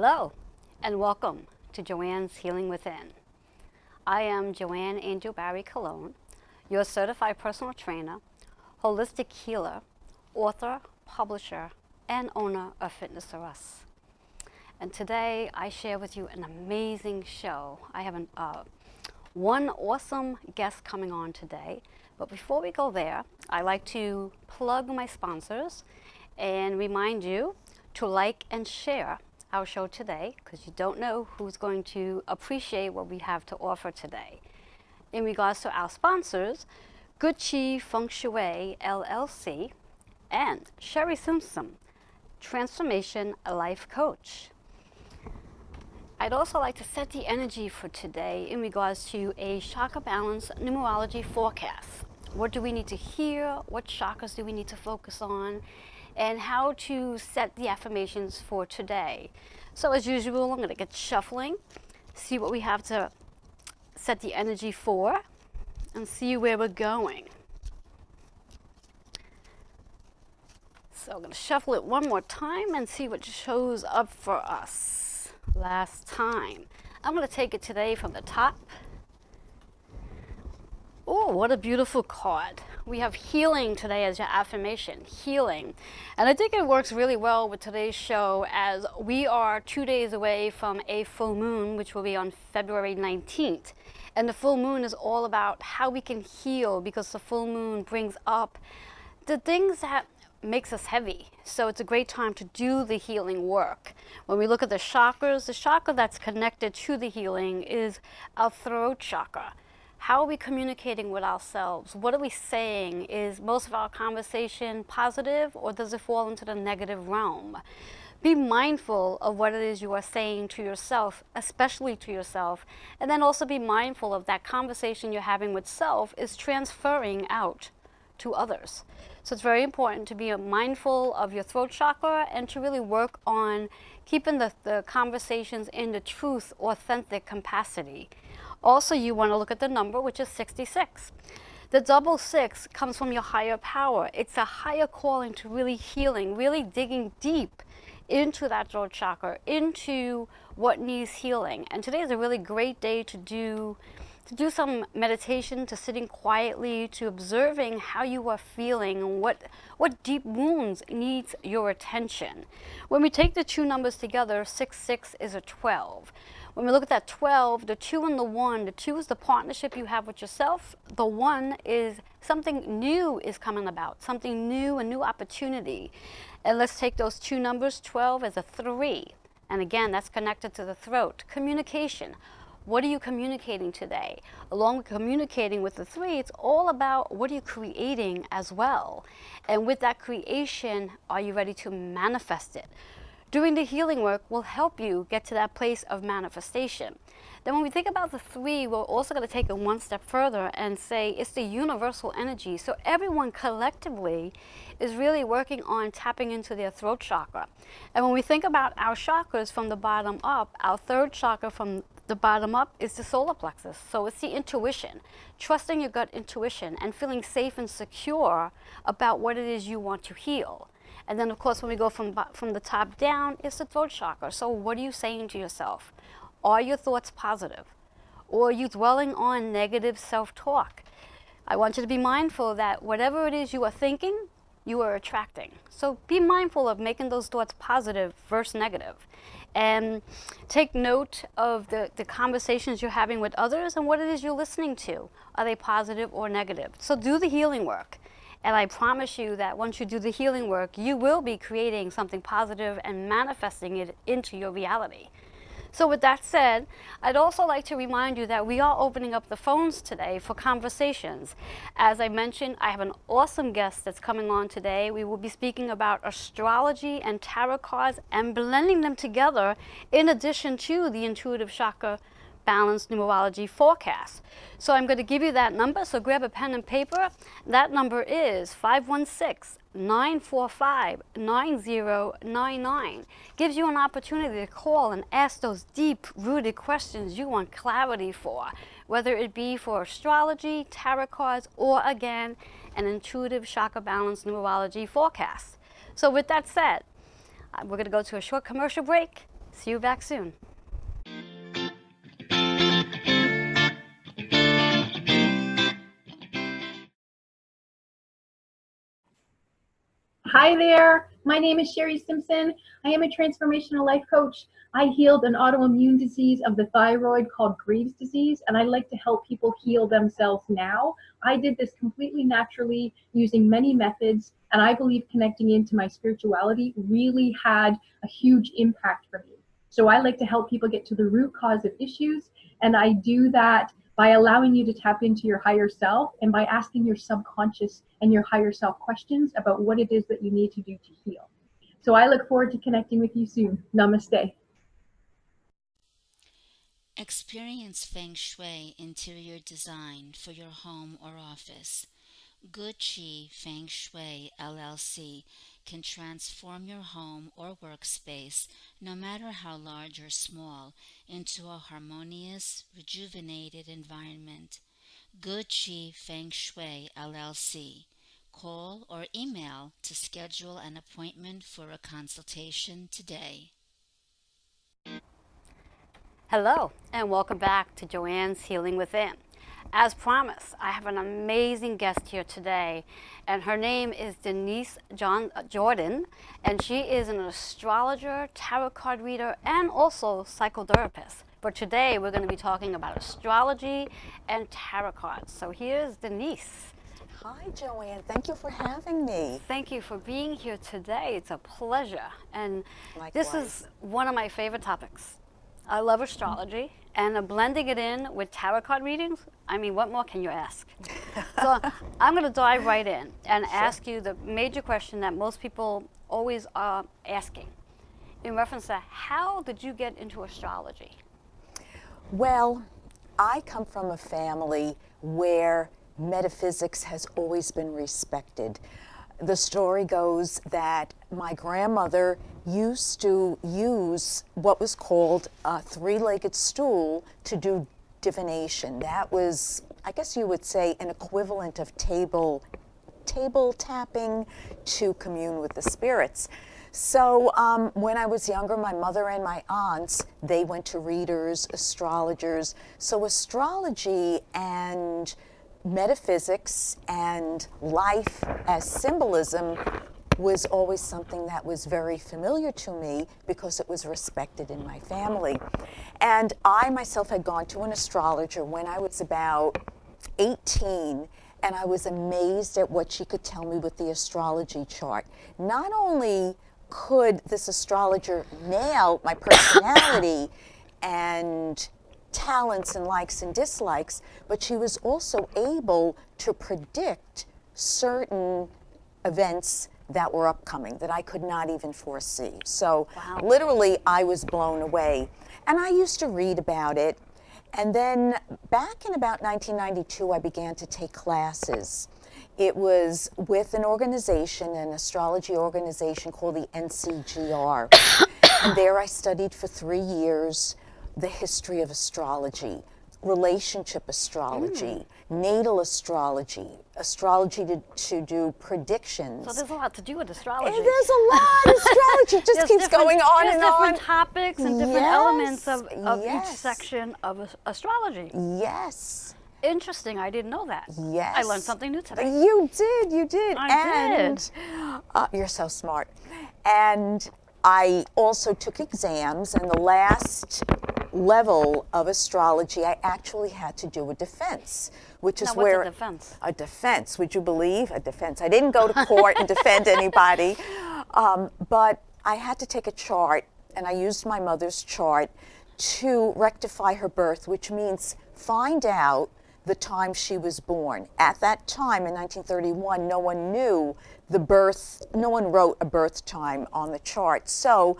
Hello, and welcome to Joanne's Healing Within. I am Joanne Angel Barry Colon, your certified personal trainer, holistic healer, author, publisher, and owner of Fitness R Us. And today I share with you an amazing show. I have one awesome guest coming on today. But before we go there, I like to plug my sponsors and remind you to like and share our show today, because you don't know who's going to appreciate what we have to offer today. In regards to our sponsors, Good Chi Feng Shui LLC and Sherry Simpson, Transformation Life Coach. I'd also like to set the energy for today in regards to a chakra balance numerology forecast. What do we need to hear? What chakras do we need to focus on? And how to set the affirmations for today. So as usual, I'm going to get shuffling, see what we have to set the energy for, and see where we're going. So I'm going to shuffle it one more time and see what shows up for us last time. I'm going to take it today from the top. Oh, what a beautiful card. We have healing today as your affirmation, healing. And I think it works really well with today's show, as we are 2 days away from a full moon, which will be on February 19th. And the full moon is all about how we can heal, because the full moon brings up the things that makes us heavy. So it's a great time to do the healing work. When we look at the chakras, the chakra that's connected to the healing is our throat chakra. How are we communicating with ourselves? What are we saying? Is most of our conversation positive, or does it fall into the negative realm? Be mindful of what it is you are saying to yourself, especially to yourself, and then also be mindful of that conversation you're having with self is transferring out to others. So it's very important to be mindful of your throat chakra and to really work on keeping the conversations in the truth, authentic capacity. Also, you want to look at the number, which is 66. The double six comes from your higher power. It's a higher calling to really healing, really digging deep into that throat chakra, into what needs healing. And today is a really great day to do some meditation, to sitting quietly, to observing how you are feeling and what deep wounds needs your attention. When we take the two numbers together, 6 is a 12. When we look at that 12, the 2 and the 1, the 2 is the partnership you have with yourself. The 1 is something new is coming about, something new, a new opportunity. And let's take those two numbers, 12 as a 3. And again, that's connected to the throat. Communication. What are you communicating today? Along with communicating with the 3, it's all about what are you creating as well. And with that creation, are you ready to manifest it? Doing the healing work will help you get to that place of manifestation. Then when we think about the 3, we're also going to take it one step further and say it's the universal energy. So everyone collectively is really working on tapping into their throat chakra. And when we think about our chakras from the bottom up, our third chakra from the bottom up is the solar plexus. So it's the intuition, trusting your gut intuition and feeling safe and secure about what it is you want to heal. And then, of course, when we go from the top down, it's the throat chakra. So what are you saying to yourself? Are your thoughts positive? Or are you dwelling on negative self-talk? I want you to be mindful that whatever it is you are thinking, you are attracting. So be mindful of making those thoughts positive versus negative. And take note of the conversations you're having with others and what it is you're listening to. Are they positive or negative? So do the healing work. And I promise you that once you do the healing work, you will be creating something positive and manifesting it into your reality. So with that said, I'd also like to remind you that we are opening up the phones today for conversations. As I mentioned, I have an awesome guest that's coming on today. We will be speaking about astrology and tarot cards and blending them together in addition to the intuitive chakra balanced numerology forecast. So I'm going to give you that number, so grab a pen and paper. That number is 516-945-9099. Gives you an opportunity to call and ask those deep-rooted questions you want clarity for, whether it be for astrology, tarot cards, or again, an intuitive chakra balanced numerology forecast. So with that said, we're going to go to a short commercial break. See you back soon. Hi there, my name is Sherry Simpson. I am a transformational life coach. I healed an autoimmune disease of the thyroid called Graves' disease, and I like to help people heal themselves now. I did this completely naturally using many methods, and I believe connecting into my spirituality really had a huge impact for me. So I like to help people get to the root cause of issues, and I do that by allowing you to tap into your higher self and by asking your subconscious and your higher self questions about what it is that you need to do to heal. So I look forward to connecting with you soon. Namaste. Experience Feng Shui interior design for your home or office. Good Chi Feng Shui LLC can transform your home or workspace, no matter how large or small, into a harmonious, rejuvenated environment. Good Chi Feng Shui LLC. Call or email to schedule an appointment for a consultation today. Hello, and welcome back to Joanne's Healing Within. As promised, I have an amazing guest here today, and her name is Denise Jordan, and she is an astrologer, tarot card reader, and also psychotherapist. But today we're going to be talking about astrology and tarot cards. So here's Denise. Hi, Joanne. Thank you for having me. Thank you for being here today. It's a pleasure. And this Likewise. is one of my favorite topics. I love astrology, and blending it in with tarot card readings, I mean, what more can you ask? So I'm going to dive right in and ask you the major question that most people always are asking in reference to how did you get into astrology? Well, I come from a family where metaphysics has always been respected. The story goes that my grandmother used to use what was called a three-legged stool to do divination. That was, I guess you would say, an equivalent of table tapping to commune with the spirits. So when I was younger, my mother and my aunts, they went to readers, astrologers. So astrology and metaphysics and life as symbolism was always something that was very familiar to me because it was respected in my family. And I myself had gone to an astrologer when I was about 18, and I was amazed at what she could tell me with the astrology chart. Not only could this astrologer nail my personality and talents and likes and dislikes, but she was also able to predict certain events that were upcoming that I could not even foresee. So literally I was blown away. And I used to read about it. And then back in about 1992, I began to take classes. It was with an organization, an astrology organization called the NCGR. And there I studied for 3 years the history of astrology, relationship astrology, natal astrology, astrology to do predictions. So there's a lot to do with astrology. And there's a lot. Astrology just keeps going on and on. Different topics and different elements of each section of astrology. Yes. Interesting. I didn't know that. Yes. I learned something new today. You did. I did. You're so smart. And I also took exams, and the last level of astrology, I actually had to do a defense, which is what's a defense? A defense, would you believe? A defense. I didn't go to court and defend anybody, but I had to take a chart, and I used my mother's chart to rectify her birth, which means find out the time she was born. At that time in 1931, no one knew the birth, no one wrote a birth time on the chart. So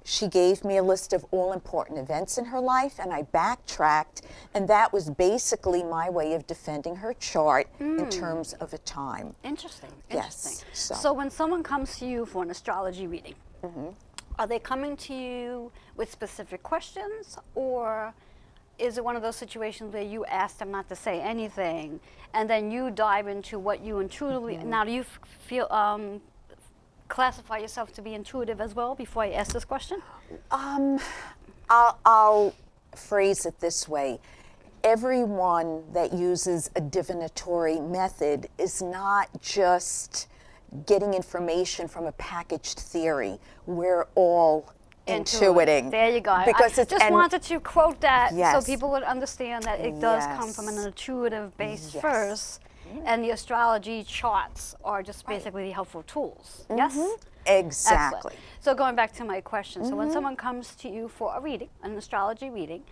she gave me a list of all important events in her life, and I backtracked, and that was basically my way of defending her chart in terms of a time. Interesting. Yes. So when someone comes to you for an astrology reading, are they coming to you with specific questions, or is it one of those situations where you ask them not to say anything, and then you dive into what you intuitively, now do you feel classify yourself to be intuitive as well before I ask this question? I'll phrase it this way. Everyone that uses a divinatory method is not just getting information from a packaged theory. We're all intuiting. There you go. Because I just wanted to quote that so Yes. people would understand that it does come from an intuitive base Yes. first, and the astrology charts are just basically helpful tools. Yes? Exactly. Excellent. So going back to my question, so when someone comes to you for a reading, an astrology reading,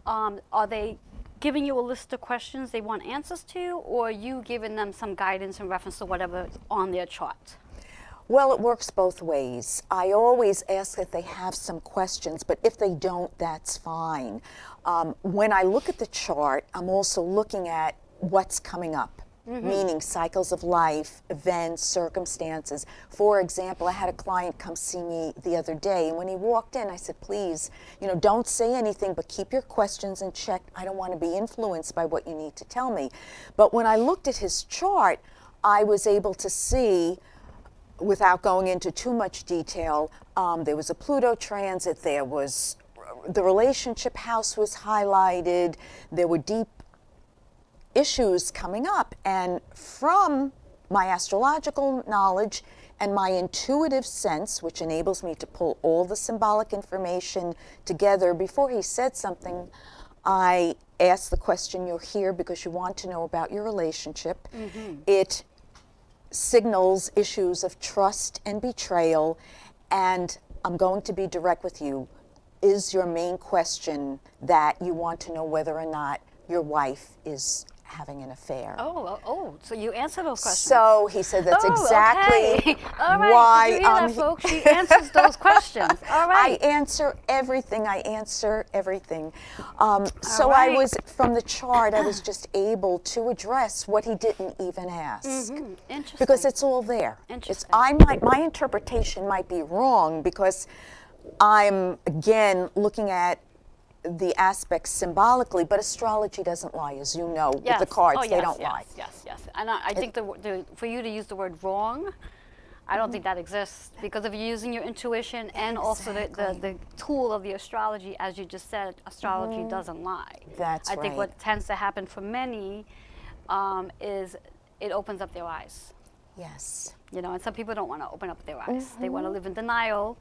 are they giving you a list of questions they want answers to, or are you giving them some guidance in reference to whatever's on their chart? Well, it works both ways. I always ask if they have some questions, but if they don't, that's fine. When I look at the chart, I'm also looking at what's coming up, meaning cycles of life, events, circumstances. For example, I had a client come see me the other day, and when he walked in, I said, please, don't say anything, but keep your questions in check. I don't want to be influenced by what you need to tell me. But when I looked at his chart, I was able to see, without going into too much detail, there was a Pluto transit, there was the relationship house was highlighted, there were deep issues coming up, and from my astrological knowledge and my intuitive sense, which enables me to pull all the symbolic information together, before he said something, I asked the question, you're here because you want to know about your relationship. It signals issues of trust and betrayal, and I'm going to be direct with you. Is your main question that you want to know whether or not your wife is having an affair? So you answer those questions. So he said that's exactly okay. All right. why Did you hear that, folks? She answers those questions. All right. I answer everything. So right. I was, from the chart, I was just able to address what he didn't even ask. Interesting. Because it's all there. Interesting. My interpretation might be wrong because I'm, again, looking at the aspects symbolically, but astrology doesn't lie, as you know, with the cards. They don't lie. Yes. And I think for you to use the word wrong, I don't think that exists, because if you're using your intuition and also the tool of the astrology, as you just said, astrology doesn't lie. That's I think right. what tends to happen for many is it opens up their eyes. Yes. And some people don't want to open up their eyes. They want to live in denial.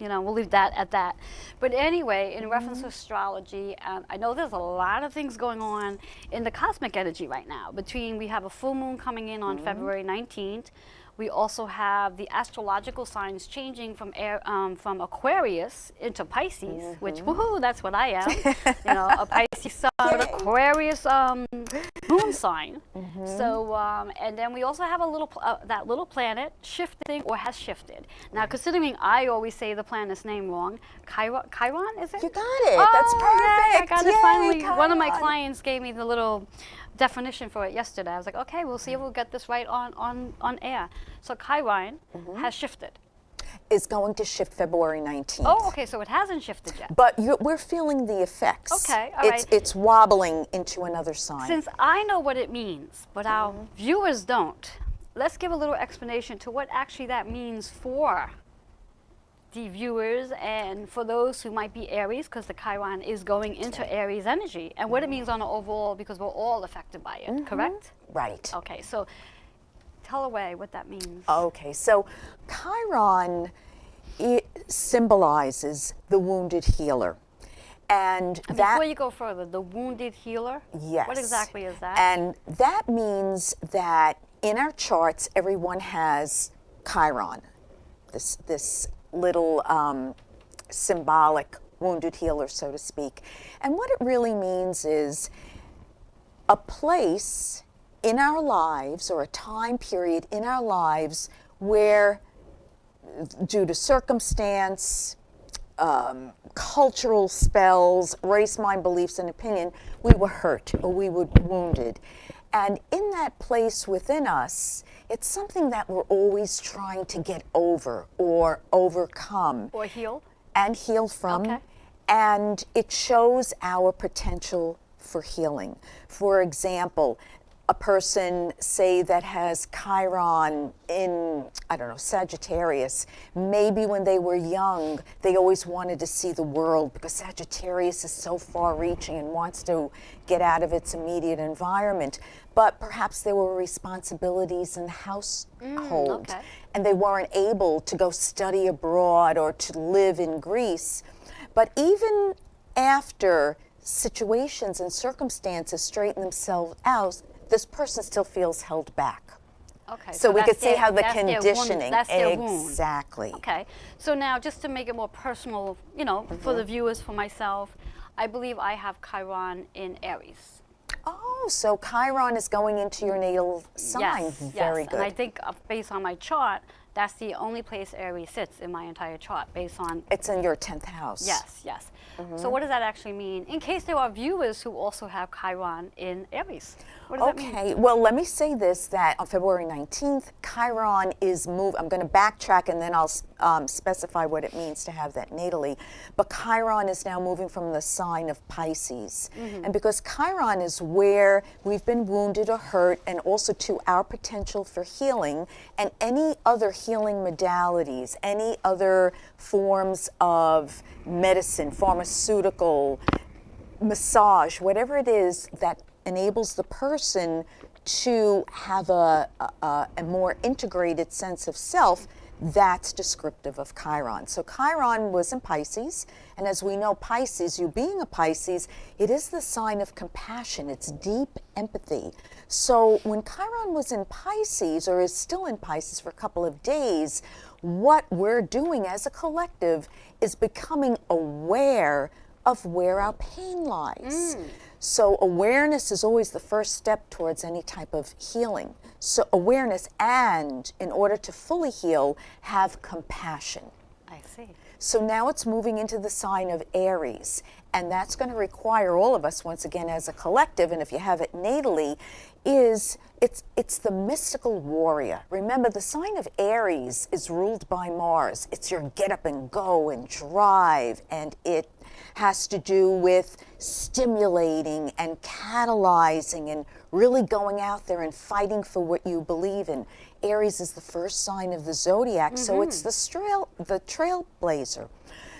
We'll leave that at that. But anyway, in reference to astrology, I know there's a lot of things going on in the cosmic energy right now. We have a full moon coming in on February 19th. We also have the astrological signs changing from Aquarius into Pisces, which, woohoo, that's what I am. A Pisces sun, an Aquarius moon sign. So, and then we also have that little planet shifting or has shifted. Now, considering I always say the planet's name wrong, Chiron, is it? You got it. That's perfect. Yay, I got it Yay, finally. Chiron. One of my clients gave me the little definition for it yesterday. I was like, okay, we'll see if we'll get this right on air. So Chiron has shifted. Is going to shift February 19th. Oh, okay, so it hasn't shifted yet. But we're feeling the effects. Okay, all right. It's wobbling into another sign. Since I know what it means, but our viewers don't, let's give a little explanation to what actually that means for the viewers and for those who might be Aries, because the Chiron is going into Aries energy, and what it means on an overall, because we're all affected by it, correct? Right. Okay, so tell away what that means. Okay, so Chiron, it symbolizes the wounded healer. And before you go further, the wounded healer? Yes. What exactly is that? And that means that in our charts, everyone has Chiron, this little symbolic wounded healer, so to speak. And what it really means is a place in our lives, or a time period in our lives, where due to circumstance, cultural spells, race, mind, beliefs, and opinion, we were hurt or we were wounded. And in that place within us, it's something that we're always trying to get over or overcome. Or heal. And heal from. Okay. And it shows our potential for healing. For example, a person, say, that has Chiron in, I don't know, Sagittarius, maybe when they were young, they always wanted to see the world because Sagittarius is so far-reaching and wants to get out of its immediate environment. But perhaps there were responsibilities in the household, okay. and they weren't able to go study abroad or to live in Greece. But even after situations and circumstances straighten themselves out, this person still feels held back. Okay. So we that's could see how the that's their wound- conditioning, that's their wound. exactly. Okay. So now, just to make it more personal, you know, for the viewers, for myself, I believe I have Chiron in Aries. Oh, so Chiron is going into your natal sign. Yes. Very yes. good. And I think based on my chart, that's the only place Aries sits in my entire chart, based on. It's in your 10th house. Yes. Yes. So what does that actually mean? In case there are viewers who also have Chiron in Aries, what does that mean? Okay, well, let me say this, that on February 19th, Chiron is I'm going to backtrack and then I'll specify what it means to have that natally. But Chiron is now moving from the sign of Pisces. And because Chiron is where we've been wounded or hurt, and also to our potential for healing, and any other healing modalities, any other forms of medicine, pharmaceutical, massage, whatever it is that enables the person to have a more integrated sense of self, that's descriptive of Chiron. So Chiron was in Pisces, and as we know, Pisces, you being a Pisces, it is the sign of compassion. It's deep empathy. So when Chiron was in Pisces, or is still in Pisces for a couple of days, what we're doing as a collective is becoming aware of where our pain lies. So awareness is always the first step towards any type of healing. So awareness, and in order to fully heal, have compassion. I see. So now it's moving into the sign of Aries, and that's going to require all of us, once again, as a collective, and if you have it natally, it's the mystical warrior. Remember, the sign of Aries is ruled by Mars. It's your get up and go and drive, and it has to do with stimulating and catalyzing and really going out there and fighting for what you believe in. Aries is the first sign of the zodiac, so it's the trailblazer.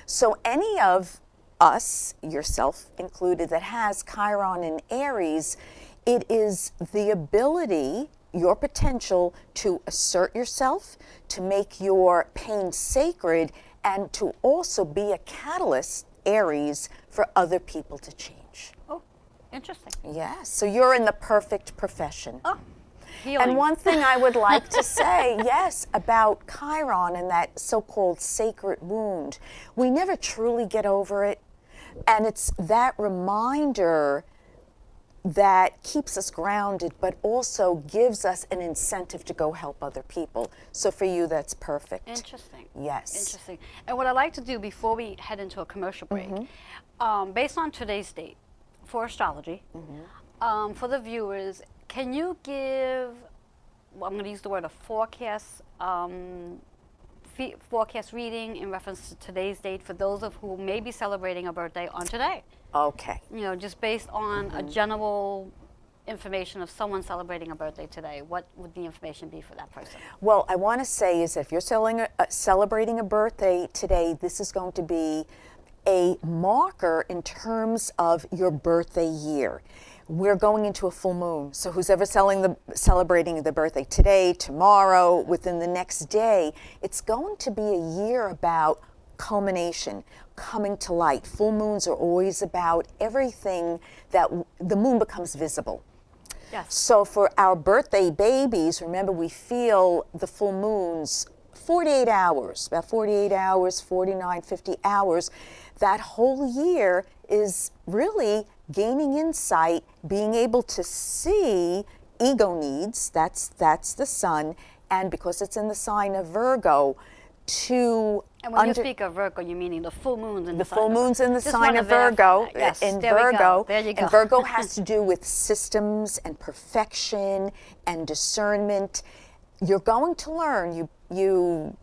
So any of us, yourself included, that has Chiron in Aries, it is the ability, your potential to assert yourself, to make your pain sacred, and to also be a catalyst, Aries, for other people to change. Oh, interesting. Yes, so you're in the perfect profession. Oh, healing. And one thing I would like to say, yes, about Chiron and that so-called sacred wound, we never truly get over it. And it's that reminder that keeps us grounded, but also gives us an incentive to go help other people. So for you, that's perfect. Interesting. Yes. Interesting. And what I'd like to do before we head into a commercial break, based on today's date for astrology, for the viewers, can you give, well, I'm going to use the word a forecast, forecast reading in reference to today's date for those of who may be celebrating a birthday on today? Okay. You know, just based on a general information of someone celebrating a birthday today, what would the information be for that person? Well, I want to say is that if you're celebrating a birthday today, this is going to be a marker in terms of your birthday year. We're going into a full moon, so who's ever celebrating the birthday today, tomorrow, within the next day, it's going to be a year about culmination, coming to light. Full moons are always about everything that the moon becomes visible. Yes. So for our birthday babies, remember, we feel the full moons 48 hours, about 48 hours, 49, 50 hours. That whole year is really gaining insight, being able to see ego needs, that's the sun, and because it's in the sign of Virgo, to And when you speak of Virgo, you're meaning the full moons in the sign full of moons in the Just sign wanna of verify Virgo, that. Yes, in there we go. Virgo, There you go. and Virgo has to do with systems and perfection and discernment. You're going to learn, you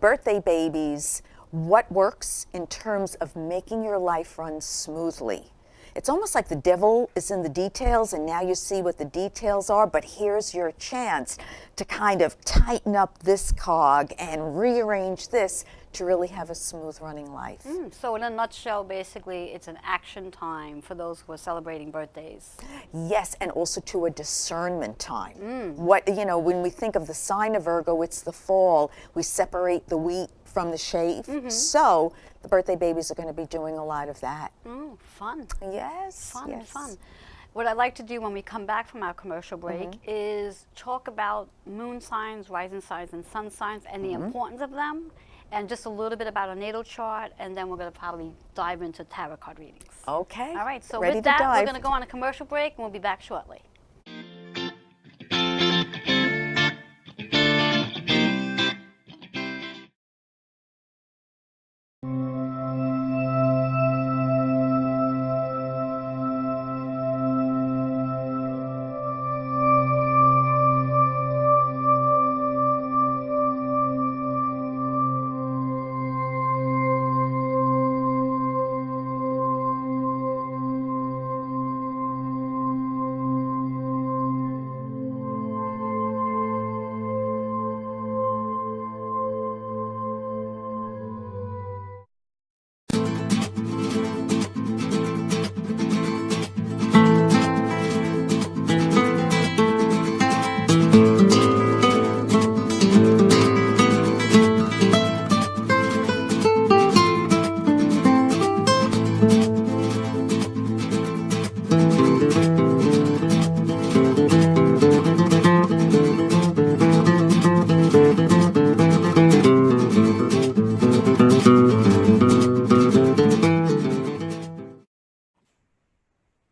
birthday babies, what works in terms of making your life run smoothly. it's almost like the devil is in the details, and now you see what the details are, but here's your chance to kind of tighten up this cog and rearrange this to really have a smooth running life. So in a nutshell, basically, it's an action time for those who are celebrating birthdays. Yes, and also to a discernment time. What, you know, when we think of the sign of Virgo, it's the fall. We separate the wheat from the chaff. So the birthday babies are going to be doing a lot of that. Fun. Yes. Fun, yes. fun. What I'd like to do when we come back from our commercial break is talk about moon signs, rising signs, and sun signs, and the importance of them, and just a little bit about a natal chart, and then we're going to probably dive into tarot card readings. Okay. All right, so Ready with to that, dive. we're going to go on a commercial break, and we'll be back shortly.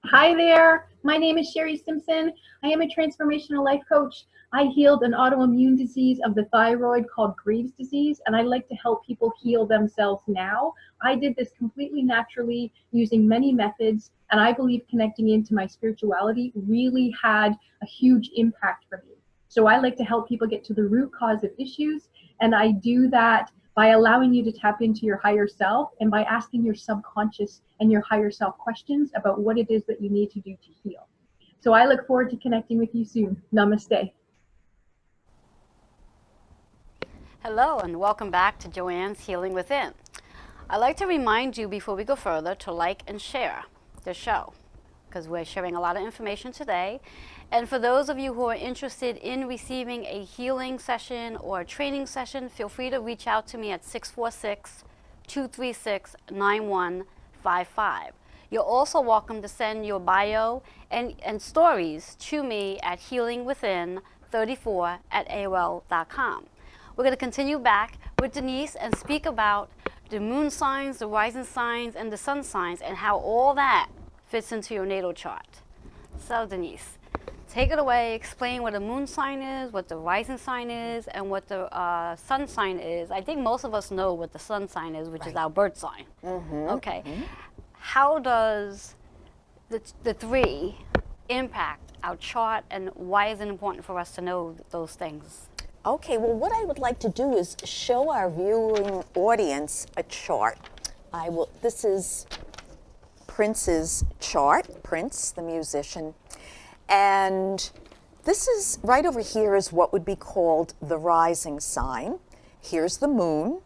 Hi there, my name is Sherry Simpson. I am a transformational life coach. I healed an autoimmune disease of the thyroid called Graves' disease, and I like to help people heal themselves now. I did this completely naturally using many methods, and I believe connecting into my spirituality really had a huge impact for me. So I like to help people get to the root cause of issues, and I do that by allowing you to tap into your higher self and by asking your subconscious and your higher self questions about what it is that you need to do to heal. So I look forward to connecting with you soon. Namaste. Hello, and welcome back to Joanne's Healing Within. I'd like to remind you before we go further to like and share the show, because we're sharing a lot of information today. And for those of you who are interested in receiving a healing session or a training session, feel free to reach out to me at 646-236-9155. You're also welcome to send your bio and stories to me at healingwithin34@aol.com. We're going to continue back with Denise and speak about the moon signs, the rising signs, and the sun signs, and how all that fits into your natal chart. So Denise, take it away, explain what a moon sign is, what the rising sign is, and what the sun sign is. I think most of us know what the sun sign is, which is our birth sign. Okay. How does the three impact our chart, and why is it important for us to know those things? Okay, well, what I would like to do is show our viewing audience a chart. This is Prince's chart, Prince, the musician. And this is, right over here is what would be called the rising sign. Here's the moon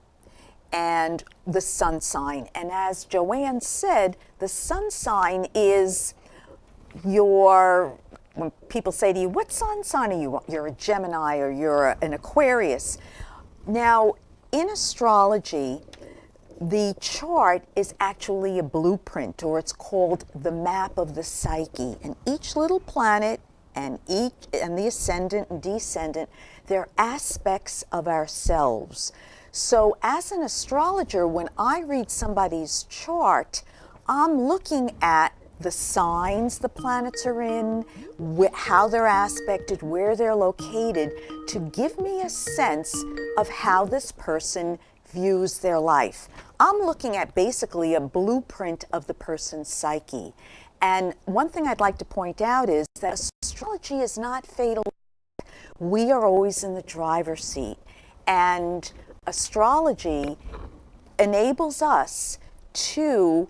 and the sun sign. And as Joanne said, the sun sign is when people say to you, what sun sign are you? You're a Gemini or you're an Aquarius. Now, in astrology, the chart is actually a blueprint, or it's called the map of the psyche. And each little planet and the ascendant and descendant, they're aspects of ourselves. So as an astrologer, when I read somebody's chart, I'm looking at the signs the planets are in, how they're aspected, where they're located, to give me a sense of how this person views their life. I'm looking at basically a blueprint of the person's psyche. And one thing I'd like to point out is that astrology is not fatal. We are always in the driver's seat. And astrology enables us to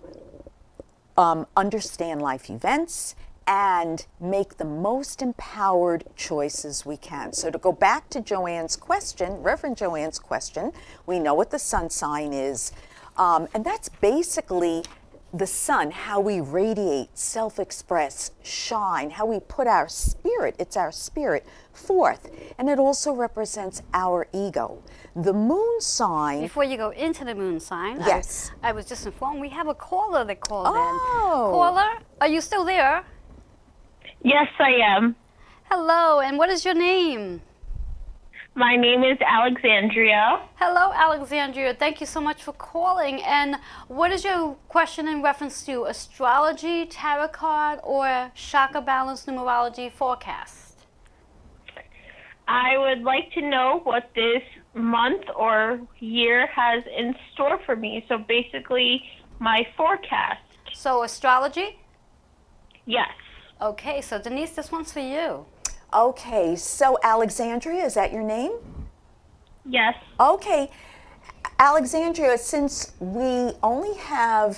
understand life events, and make the most empowered choices we can. So to go back to Joanne's question, Reverend Joanne's question, we know what the sun sign is, and that's basically the sun, how we radiate, self-express, shine, how we put our spirit, it's our spirit, forth. And it also represents our ego. The moon sign... Before you go into the moon sign, yes. I was just informed we have a caller that called in. Oh. Caller, are you still there? Yes, I am. Hello, and what is your name? My name is Alexandria. Hello, Alexandria. Thank you so much for calling. And what is your question in reference to astrology, tarot card, or chakra balance numerology forecast? I would like to know what this month or year has in store for me. So basically, my forecast. So astrology? Yes. Okay, so Denise, this one's for you. Okay, so Alexandria, is that your name? Yes. Okay, Alexandria, since we only have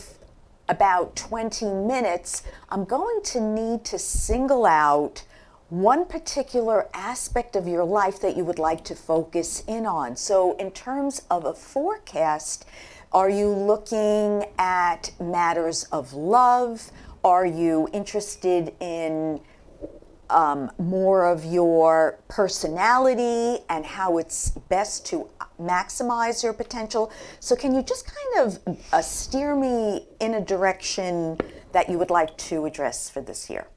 about 20 minutes, I'm going to need to single out one particular aspect of your life that you would like to focus in on. So in terms of a forecast, are you looking at matters of love? Are you interested in more of your personality and how it's best to maximize your potential? So can you just kind of steer me in a direction that you would like to address for this year?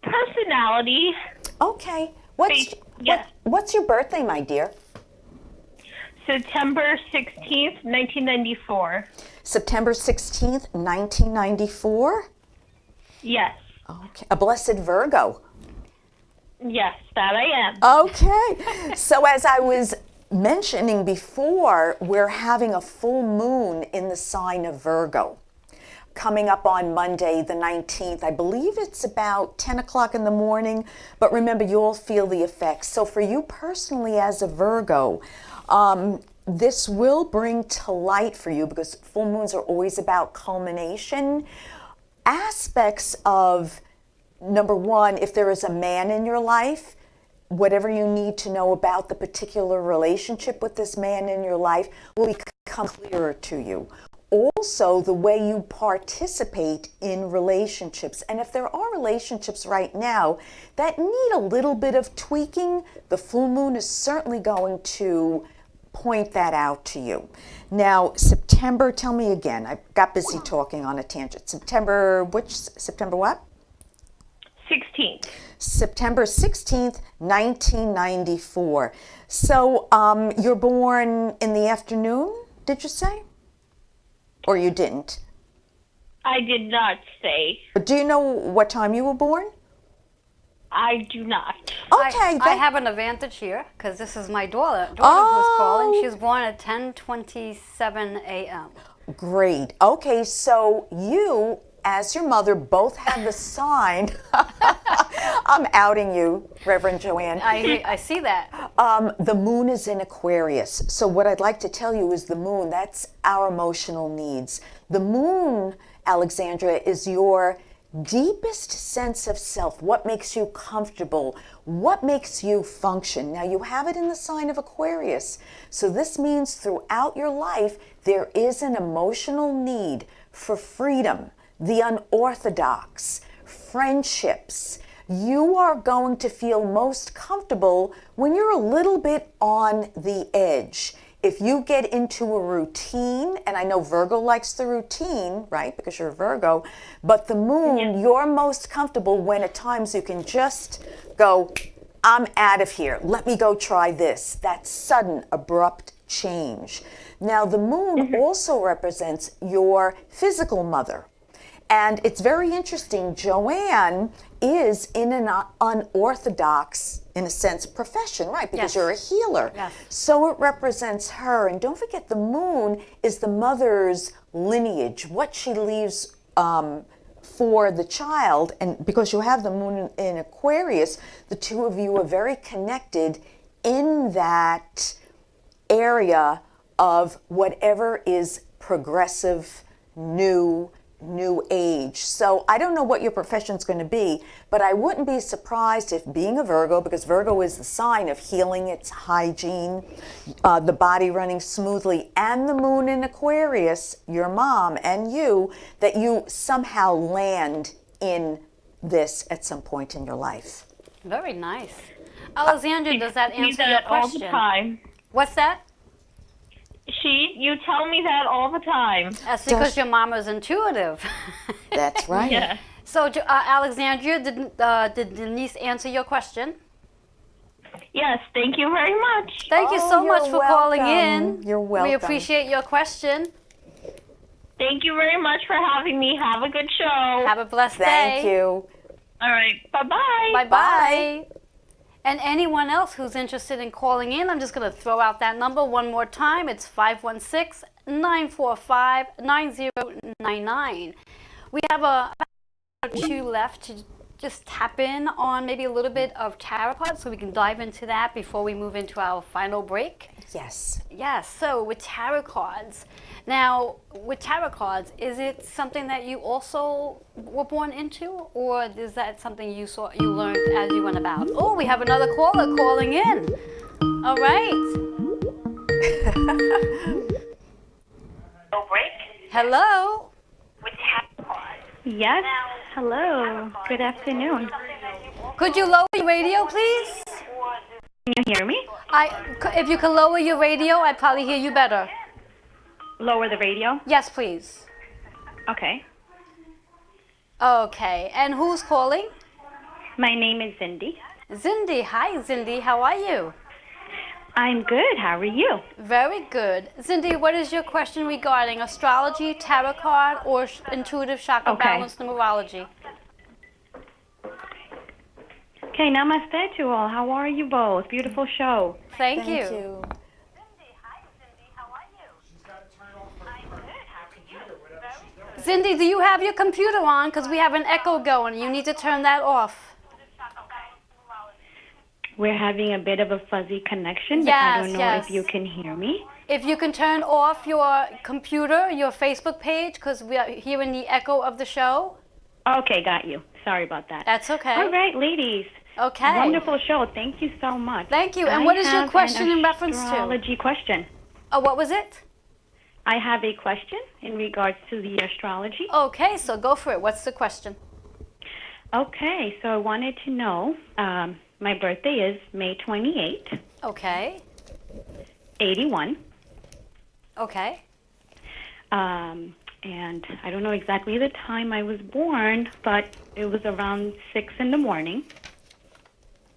Personality. Okay. Yes. What's your birthday, my dear? September 16th, 1994. September 16th, 1994? Yes. Okay. A blessed Virgo. Yes, that I am. Okay. So as I was mentioning before, we're having a full moon in the sign of Virgo coming up on Monday the 19th. I believe it's about 10 o'clock in the morning, but remember, you'll feel the effects. So for you personally as a Virgo, this will bring to light for you, because full moons are always about culmination, aspects of, number one, if there is a man in your life, whatever you need to know about the particular relationship with this man in your life will become clearer to you. Also, the way you participate in relationships. And if there are relationships right now that need a little bit of tweaking, the full moon is certainly going to point that out to you. Now, September, tell me again. I got busy talking on a tangent. September what? 16th. September 16th, 1994. So you're born in the afternoon, did you say? Or you didn't? I did not say. But do you know what time you were born? I do not. Okay. I have an advantage here because this is my daughter who's Oh. calling. She was born at 10:27 a.m. Great. Okay, so you, as your mother, both have the sign. I'm outing you, Reverend Joanne. I see that. The moon is in Aquarius. So what I'd like to tell you is the moon, that's our emotional needs. The moon, Alexandra, is your deepest sense of self. What makes you comfortable? What makes you function? Now you have it in the sign of Aquarius. So this means throughout your life, there is an emotional need for freedom, the unorthodox, friendships. You are going to feel most comfortable when you're a little bit on the edge. If you get into a routine, and I know Virgo likes the routine, right, because you're a Virgo, but the moon, you're most comfortable when at times you can just go, I'm out of here. Let me go try this. That sudden, abrupt change. Now, the moon also represents your physical mother. And it's very interesting. Joanne is in an unorthodox, in a sense, profession, right? Because you're a healer. Yes. So it represents her. And don't forget, the moon is the mother's lineage, what she leaves for the child. And because you have the moon in Aquarius, the two of you are very connected in that area of whatever is progressive new age. So I don't know what your profession's going to be, but I wouldn't be surprised if, being a Virgo, because Virgo is the sign of healing, it's hygiene, the body running smoothly, and the moon in Aquarius, your mom and you, that you somehow land in this at some point in your life. Very nice. Alexandra, does that answer your question? All the time. What's that? You tell me that all the time. That's because your mama is intuitive. That's right. Yeah. So, Alexandria, did Denise answer your question? Yes, thank you very much. Thank you so you're much for calling welcome. in. You're welcome. We appreciate your question. Thank you very much for having me. Have a good show. Have a blessed day. Thank you. All right. Bye-bye. Bye-bye. And anyone else who's interested in calling in, I'm just going to throw out that number one more time. It's 516-945-9099. We have a two left to just tap in on maybe a little bit of tarot cards, so we can dive into that before we move into our final break. Yes. Yes, so with tarot cards. Now, with tarot cards, is it something that you also were born into, or is that something you learned as you went about? Oh, we have another caller calling in. All right. Hello. Yes. Hello. Good afternoon. Could you lower your radio, please? Can you hear me? If you could lower your radio, I'd probably hear you better. Lower the radio. Yes, please. Okay. Okay, and who's calling? My name is Cindy. Cindy. Hi, Cindy. How are you? I'm good. How are you? Very good. Cindy, what is your question regarding astrology, tarot card, or intuitive chakra balance numerology? Okay, namaste to all. How are you both? Beautiful show. Thank Thank you. you. Cindy, do you have your computer on? Because we have an echo going. You need to turn that off. We're having a bit of a fuzzy connection, but Yes, I don't know yes. if you can hear me. If you can turn off your computer, your Facebook page, because we are hearing the echo of the show. Okay, got you. Sorry about that. That's okay. All right, ladies. Okay. Wonderful show. Thank you so much. Thank you. And what is your have question an in reference to? astrology question. Oh, what was it? I have a question in regards to the astrology. Okay, so go for it. What's the question? Okay, so I wanted to know, my birthday is May 28th, Okay. 81. Okay. And I don't know exactly the time I was born, but it was around 6 in the morning.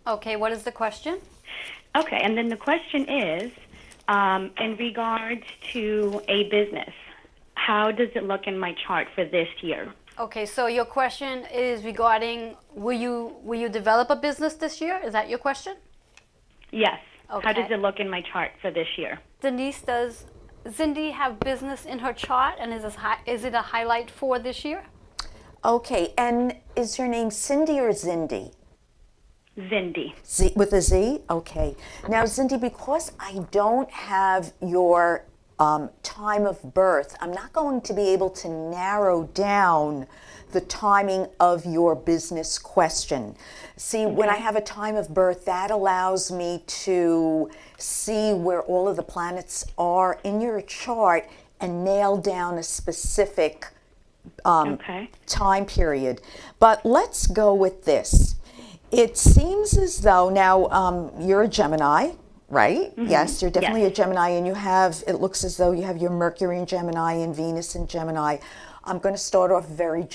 Okay, what is the question? Okay, and then the question is, in regards to a business, how does it look in my chart for this year? Okay, so your question is regarding will you develop a business this year? Is that your question? Yes. Okay. How does it look in my chart for this year? Denise, does Cindy have business in her chart, and is it a highlight for this year? Okay, and is your name Cindy or Zindi? Zindi. Z, with a Z? Okay. Now, Zindi, because I don't have your time of birth, I'm not going to be able to narrow down the timing of your business question. See, when I have a time of birth, that allows me to see where all of the planets are in your chart and nail down a specific time period. But let's go with this. It seems as though now you're a Gemini, right? Mm-hmm. Yes, you're definitely a Gemini, and it looks as though you have your Mercury in Gemini and Venus in Gemini. I'm going to start off very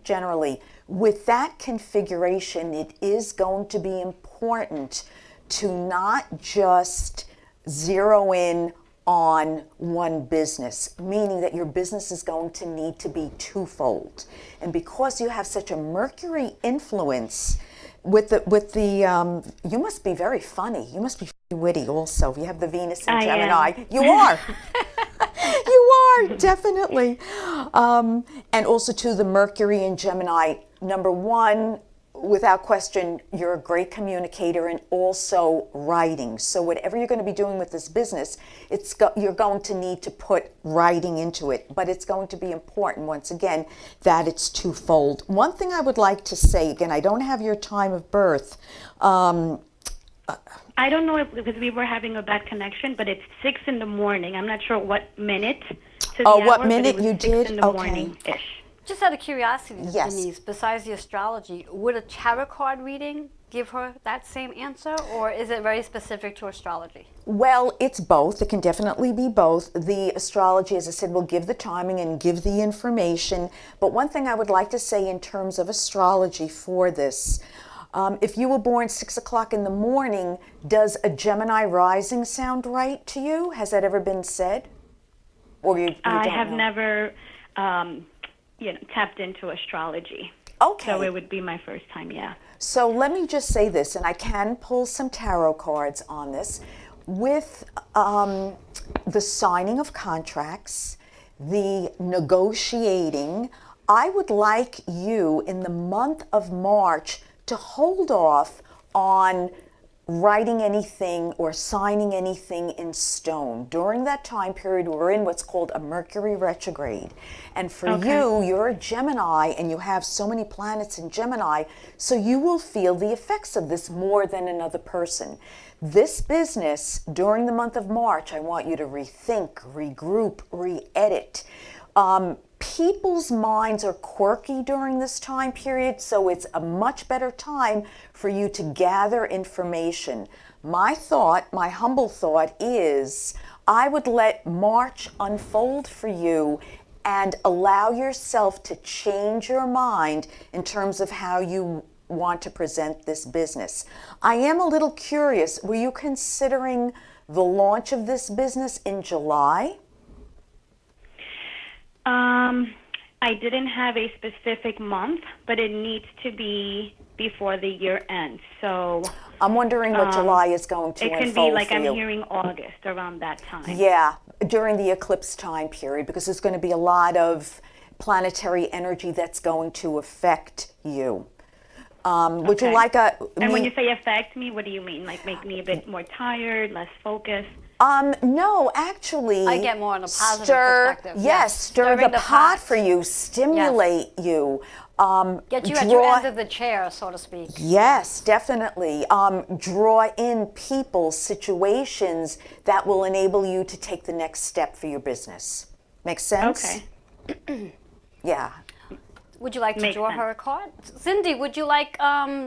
generally. With that configuration, it is going to be important to not just zero in on one business, meaning that your business is going to need to be twofold. And because you have such a Mercury influence, with the you must be very funny. You must be witty also. If you have the Venus in Gemini. You are. You are, definitely. And also to the Mercury in Gemini, number one, without question, you're a great communicator and also writing. So whatever you're going to be doing with this business, you're going to need to put writing into it. But it's going to be important, once again, that it's twofold. One thing I would like to say, again, I don't have your time of birth. I don't know if because we were having a bad connection, but it's 6 in the morning. I'm not sure what minute. To the what hour, minute but it was you 6 did? in the Okay. morning-ish. Just out of curiosity, Yes. Denise, besides the astrology, would a tarot card reading give her that same answer, or is it very specific to astrology? Well, it's both. It can definitely be both. The astrology, as I said, will give the timing and give the information. But one thing I would like to say in terms of astrology for this, if you were born 6 o'clock in the morning, does a Gemini rising sound right to you? Has that ever been said? Or you I don't have know? never, tapped into astrology. Okay. So it would be my first time, yeah. So let me just say this, and I can pull some tarot cards on this. With the signing of contracts, the negotiating, I would like you in the month of March to hold off on writing anything or signing anything in stone. During that time period, we're in what's called a Mercury retrograde. And for you, you're a Gemini and you have so many planets in Gemini, so you will feel the effects of this more than another person. This business, during the month of March, I want you to rethink, regroup, re-edit. People's minds are quirky during this time period, so it's a much better time for you to gather information. My thought, my humble thought is, I would let March unfold for you and allow yourself to change your mind in terms of how you want to present this business. I am a little curious, were you considering the launch of this business in July? I didn't have a specific month, but it needs to be before the year ends. So I'm wondering what July is going to it can unfold be like for I'm you. hearing August around that time. Yeah, during the eclipse time period, because there's going to be a lot of planetary energy that's going to affect you. Would you like a... And when you say affect me, what do you mean? Like make me a bit more tired, less focused? No, actually... I get more on a positive perspective. Yes, stir the Stirring the pot pot. for you, stimulate you. Get you at your end of the chair, so to speak. Yes, definitely. Draw in people, situations that will enable you to take the next step for your business. Make sense? Okay. Yeah. Would you like to Makes draw sense. her a card? Cindy, would you like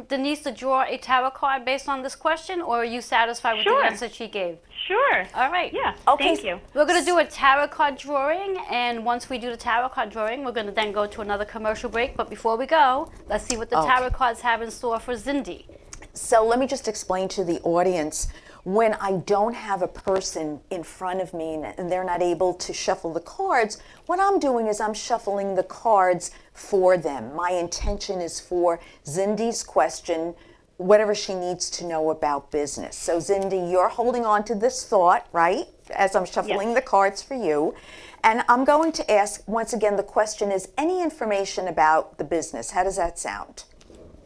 Denise to draw a tarot card based on this question, or are you satisfied with Sure. the answer she gave? Sure. All right. Yeah. Okay. Thank you. We're going to do a tarot card drawing, and once we do the tarot card drawing, we're going to then go to another commercial break. But before we go, let's see what the Okay. tarot cards have in store for Cindy. So let me just explain to the audience, when I don't have a person in front of me and they're not able to shuffle the cards, what I'm doing is I'm shuffling the cards for them. My intention is for Zindy's question, whatever she needs to know about business. So Zindy, you're holding on to this thought, right? As I'm shuffling the cards for you. And I'm going to ask, once again, the question is, any information about the business? How does that sound?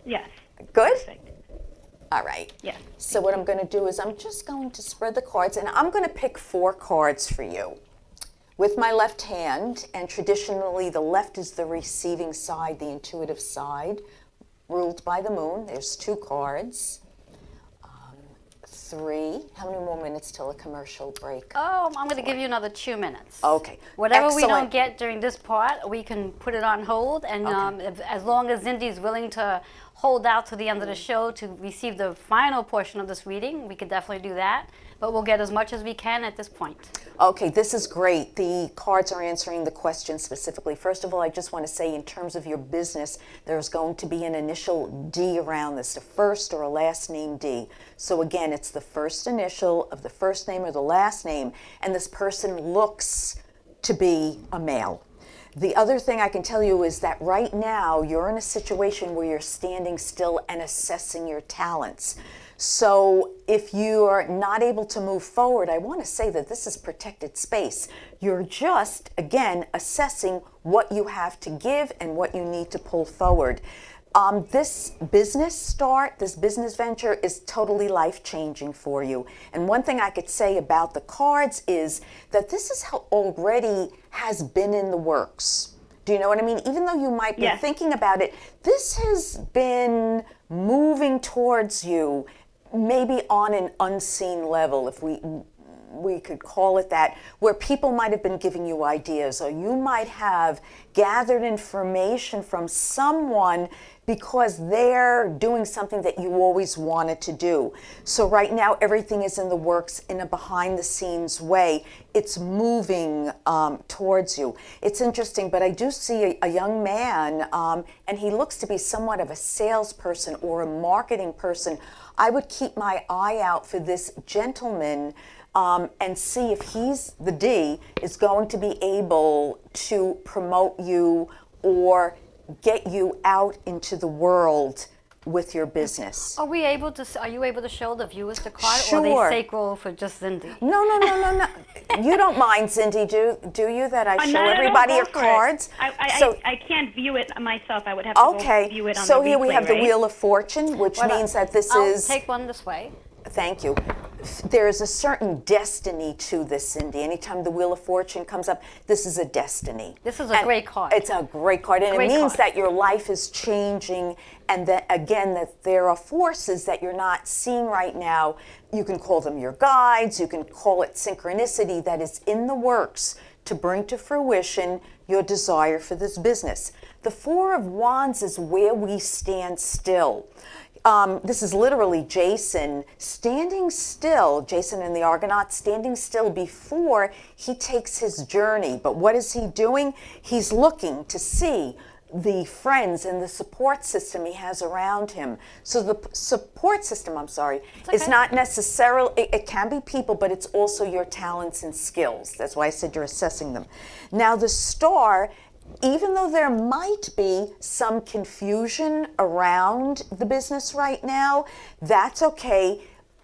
Yes. Good? Perfect. All right. Yes. So what I'm going to do is I'm just going to spread the cards, and I'm going to pick 4 cards for you with my left hand. And traditionally, the left is the receiving side, the intuitive side, ruled by the moon. There's 2 cards. 3. How many more minutes till a commercial break? Oh, I'm going to give you another 2 minutes. Okay. Whatever we Excellent. don't get during this part, we can put it on hold. And as long as Zindy's willing to hold out to the end of the show to receive the final portion of this reading, we could definitely do that. But we'll get as much as we can at this point. Okay, this is great. The cards are answering the question specifically. First of all, I just want to say in terms of your business, there's going to be an initial D around this, a first or a last name D. So again, it's the first initial of the first name or the last name, and this person looks to be a male. The other thing I can tell you is that right now you're in a situation where you're standing still and assessing your talents. So if you are not able to move forward, I want to say that this is protected space. You're just, again, assessing what you have to give and what you need to pull forward. This this business venture is totally life-changing for you. And one thing I could say about the cards is that this is how already has been in the works. Do you know what I mean? Even though you might be thinking about it, this has been moving towards you, maybe on an unseen level, if we could call it that, where people might have been giving you ideas, or you might have gathered information from someone because they're doing something that you always wanted to do. So right now everything is in the works in a behind the scenes way. It's moving towards you. It's interesting, but I do see a young man, and he looks to be somewhat of a salesperson or a marketing person. I would keep my eye out for this gentleman and see if the D is going to be able to promote you or get you out into the world with your business. Are you able to show the viewers the card, Sure. or are they sacral for just Cindy? No. You don't mind, Cindy, do you, that I show Not at all. everybody Go your for it. cards? I can't view it myself. I would have to Okay, go view it on so the here we replay, have the right? Wheel of Fortune, which means that this I'll is... take one this way. Thank you. There is a certain destiny to this, Cindy. Anytime the Wheel of Fortune comes up, this is a destiny. This is a great card. It's a great card, and Great it means card. that your life is changing, and that, again, that there are forces that you're not seeing right now. You can call them your guides, you can call it synchronicity, that is in the works to bring to fruition your desire for this business. The Four of Wands is where we stand still. This is literally Jason standing still, Jason and the Argonauts standing still before he takes his journey. But what is he doing? He's looking to see the friends and the support system he has around him. So the support system, is not necessarily, it can be people, but it's also your talents and skills. That's why I said you're assessing them. Now the Star, even though there might be some confusion around the business right now, that's okay.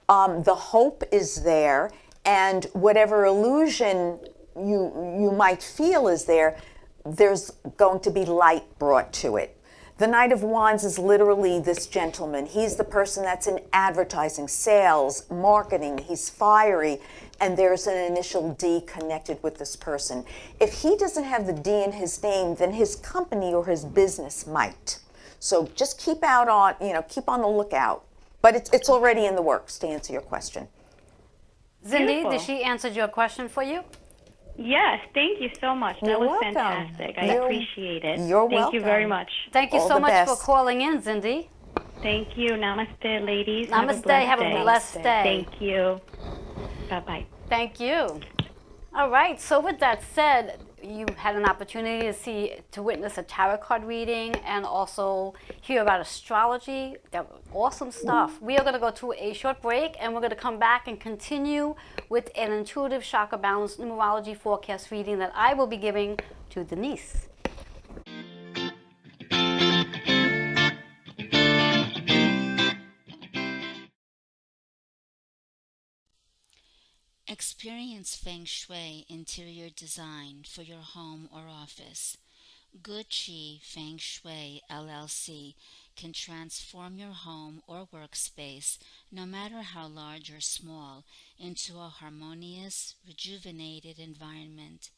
The hope is there, and whatever illusion you might feel is there, there's going to be light brought to it. The Knight of Wands is literally this gentleman. He's the person that's in advertising, sales, marketing. He's fiery, and there's an initial D connected with this person. If he doesn't have the D in his name, then his company or his business might. So just keep on the lookout. But it's already in the works, to answer your question. Cindy, Beautiful. did she answer your question for you? Yes, thank you so much. That You're was welcome. fantastic. I appreciate it. You're Thank you very welcome. much. Thank you All so the much for best. calling in, Cindy. Thank you. Namaste, ladies. Namaste. Have a blessed day. Thank you. Bye-bye. Thank you. All right. So with that said, you had an opportunity to witness a tarot card reading and also hear about astrology. That was awesome stuff. We are going to go to a short break, and we're going to come back and continue with an intuitive chakra balance numerology forecast reading that I will be giving to Denise. Experience Feng Shui interior design for your home or office. Good Chi Feng Shui LLC can transform your home or workspace, no matter how large or small, into a harmonious, rejuvenated environment.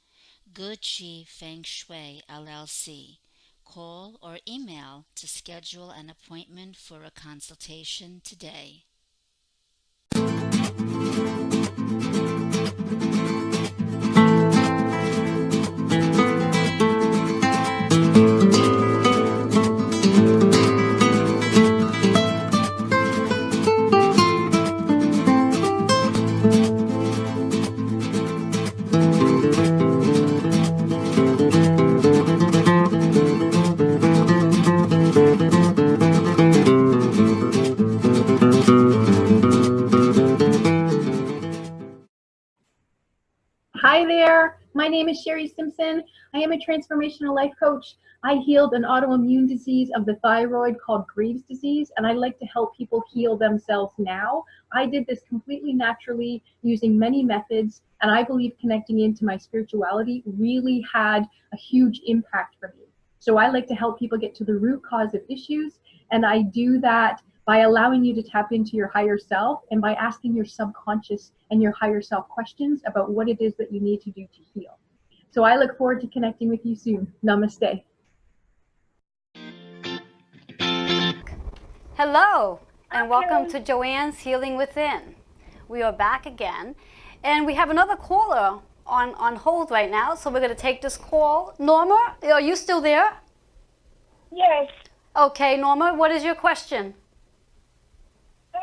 Good Chi Feng Shui LLC. Call or email to schedule an appointment for a consultation today. Hi there, my name is Sherry Simpson. I am a transformational life coach. I healed an autoimmune disease of the thyroid called Graves' disease, and I like to help people heal themselves now. I did this completely naturally using many methods, and I believe connecting into my spirituality really had a huge impact for me. So I like to help people get to the root cause of issues. And I do that by allowing you to tap into your higher self and by asking your subconscious and your higher self questions about what it is that you need to do to heal. So I look forward to connecting with you soon. Namaste. Hello, and welcome to Joanne's Healing Within. We are back again, and we have another caller on hold right now, so we're going to take this call. Norma, are you still there? Yes. Okay, Norma, what is your question? I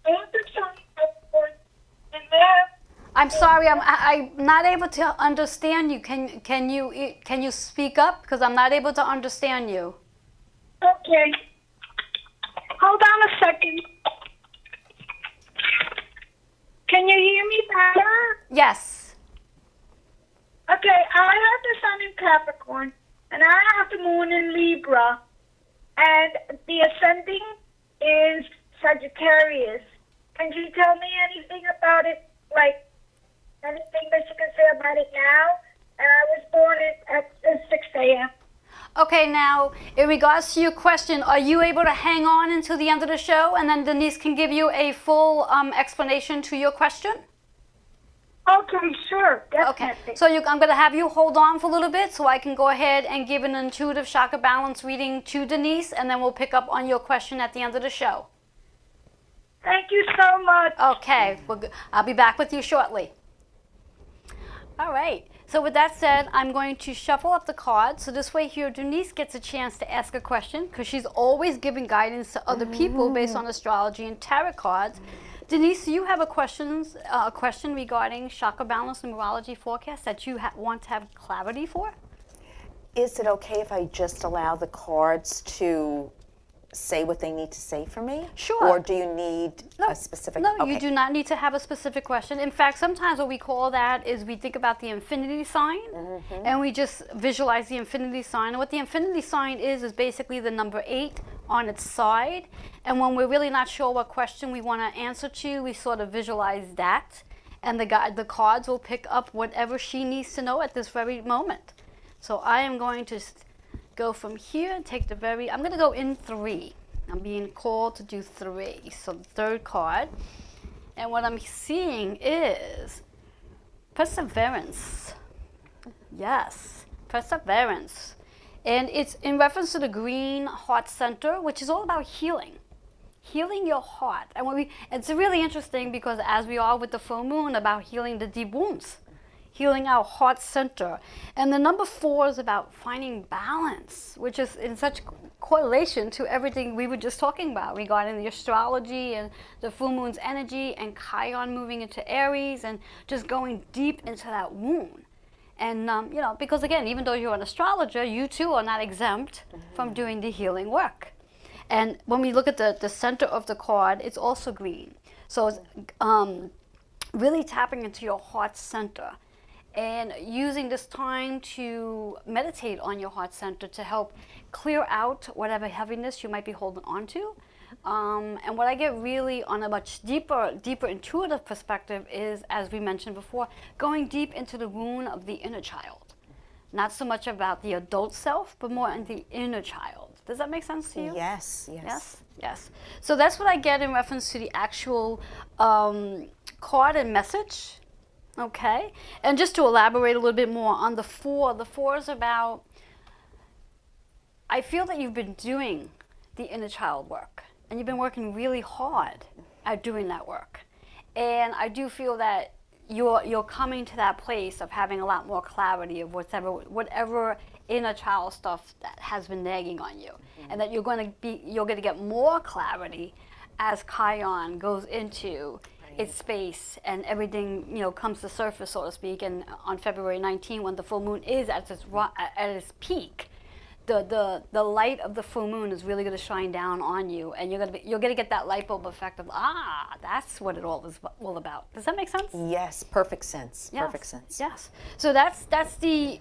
have the sign up for, and then I'm sorry, I'm not able to understand you. Can you speak up, because I'm not able to understand you. okay. Hold on a second. Can you hear me better? Yes. Okay, I have the sun in Capricorn, and I have the moon in Libra, and the ascending is Sagittarius. Can you tell me anything about it, like anything that you can say about it now? And I was born at 6 a.m. Okay, now, in regards to your question, are you able to hang on until the end of the show, and then Denise can give you a full explanation to your question? Okay, sure, Okay, definitely. so I'm going to have you hold on for a little bit so I can go ahead and give an intuitive chakra balance reading to Denise, and then we'll pick up on your question at the end of the show. Thank you so much. Okay, I'll be back with you shortly. All right, so with that said, I'm going to shuffle up the cards, so this way here Denise gets a chance to ask a question, because she's always giving guidance to other people based on astrology and tarot cards. Denise, do you have a question regarding chakra balance and numerology forecast that you want to have clarity for? Is it okay if I just allow the cards to say what they need to say for me? Sure. Or do you need a specific? No, okay. you do not need to have a specific question. In fact, sometimes what we call that is we think about the infinity sign, and we just visualize the infinity sign. And what the infinity sign is basically the number 8 on its side. And when we're really not sure what question we want to answer to, we sort of visualize that, and the cards will pick up whatever she needs to know at this very moment. So I am going to go from here and take I'm going to go in 3. I'm being called to do 3. So the third card. And what I'm seeing is perseverance. Yes, perseverance. And it's in reference to the green heart center, which is all about healing. Healing your heart. And it's really interesting because as we are with the full moon, about healing the deep wounds. Healing our heart center. And the number 4 is about finding balance, which is in such correlation to everything we were just talking about regarding the astrology and the full moon's energy and Chiron moving into Aries and just going deep into that wound. And, because again, even though you're an astrologer, you too are not exempt from doing the healing work. And when we look at the center of the card, it's also green. So it's really tapping into your heart center. And using this time to meditate on your heart center to help clear out whatever heaviness you might be holding on to. And what I get really on a much deeper intuitive perspective is, as we mentioned before, going deep into the wound of the inner child. Not so much about the adult self, but more in the inner child. Does that make sense to you? Yes. Yes. So that's what I get in reference to the actual card and message. Okay, and just to elaborate a little bit more on the 4 is about, I feel that you've been doing the inner child work, and you've been working really hard at doing that work. And I do feel that you're coming to that place of having a lot more clarity of whatever inner child stuff that has been nagging on you, and that you're going to get more clarity as Chiron goes into its space and everything comes to surface, so to speak. And on February 19, when the full moon is at its peak, the light of the full moon is really going to shine down on you, and you're going to get that light bulb effect of that's what it all is all about. Does that make sense? Yes, perfect sense. Yes. Perfect sense. Yes. So that's the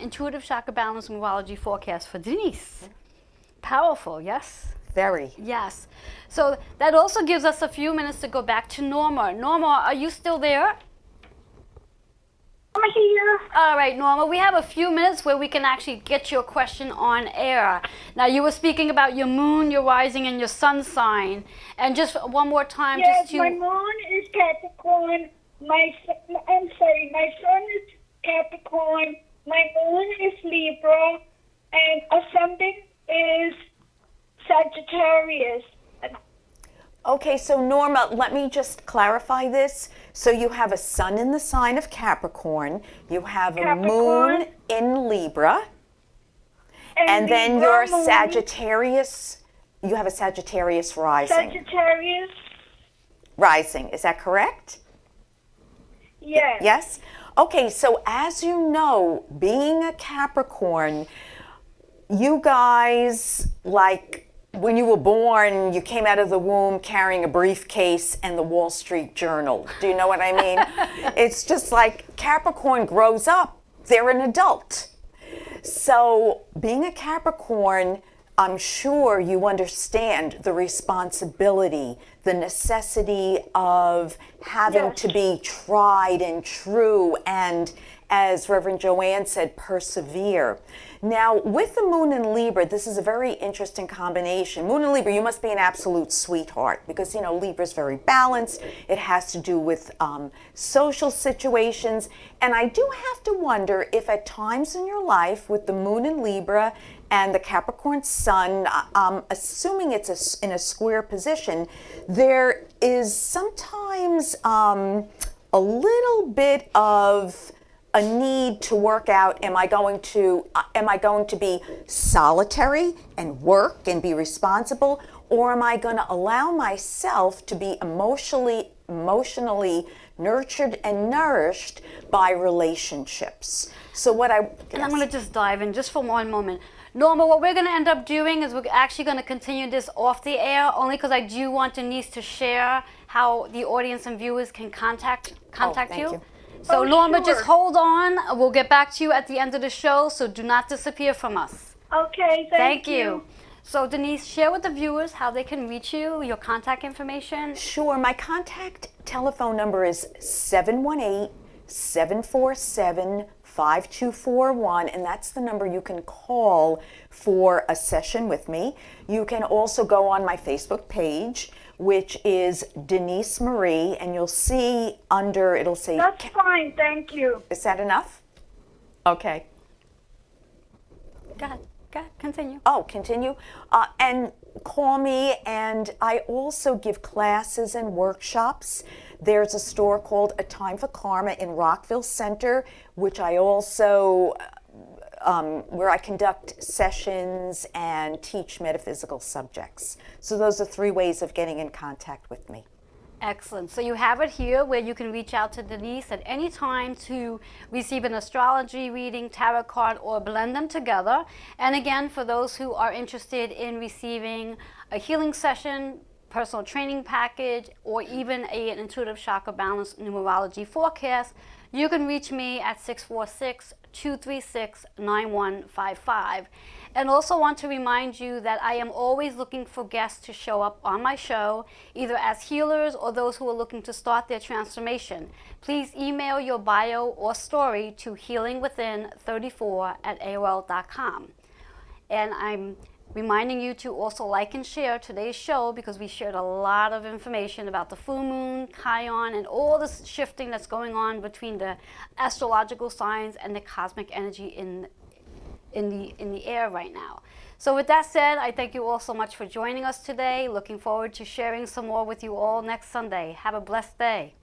intuitive chakra balance numerology forecast for Denise. Powerful, yes. Very. Yes. So that also gives us a few minutes to go back to Norma. Norma, are you still there? I'm here. All right, Norma, we have a few minutes where we can actually get your question on air. Now, you were speaking about your moon, your rising, and your sun sign. And just one more time, Yes, just to... my moon is Capricorn. I'm sorry, my sun is Capricorn. My moon is Libra, and ascending is Sagittarius. Okay, so Norma, let me just clarify this. So you have a sun in the sign of Capricorn, you have a Capricorn. moon in Libra, and then Libra your moon, Sagittarius, you have a Sagittarius rising. Sagittarius. Rising, is that correct? Yes. Yes? Okay, so as you know, being a Capricorn, you guys, like, when you were born, you came out of the womb carrying a briefcase and the Wall Street Journal. Do you know what I mean? It's just like Capricorn grows up, they're an adult. So being a Capricorn, I'm sure you understand the responsibility, the necessity of having to be tried and true, and as Reverend Joanne said, persevere. Now, with the moon in Libra, this is a very interesting combination. Moon in Libra, you must be an absolute sweetheart because, you know, Libra is very balanced. It has to do with social situations. And I do have to wonder if at times in your life with the moon in Libra and the Capricorn sun, assuming it's in a square position, there is sometimes a little bit of a need to work out, am I going to be solitary and work and be responsible, or am I going to allow myself to be emotionally nurtured and nourished by relationships? So what I... And I'm going to just dive in just for one moment. Norma, what we're going to end up doing is we're actually going to continue this off the air, only because I do want Denise to share how the audience and viewers can contact thank you. you. So Norma, just Sure. hold on. We'll get back to you at the end of the show, so do not disappear from us. Okay, thank you. So Denise, share with the viewers how they can reach you, your contact information. Sure, my contact telephone number is 718-747-5241, and that's the number you can call for a session with me. You can also go on my Facebook page, which is Denise Marie, and you'll see under, it'll say... That's fine, thank you. Is that enough? Okay. Go ahead, continue. Oh, continue. And call me, and I also give classes and workshops. There's a store called A Time for Karma in Rockville Center, which I also, where I conduct sessions and teach metaphysical subjects. So those are 3 ways of getting in contact with me. Excellent. So you have it here where you can reach out to Denise at any time to receive an astrology reading, tarot card, or blend them together. And again, for those who are interested in receiving a healing session, personal training package, or even an intuitive chakra balance numerology forecast, you can reach me at 646-236-9155. And also want to remind you that I am always looking for guests to show up on my show, either as healers or those who are looking to start their transformation. Please email your bio or story to healingwithin34@aol.com. And I'm reminding you to also like and share today's show because we shared a lot of information about the full moon, Chiron, and all this shifting that's going on between the astrological signs and the cosmic energy in the air right now. So with that said, I thank you all so much for joining us today. Looking forward to sharing some more with you all next Sunday. Have a blessed day.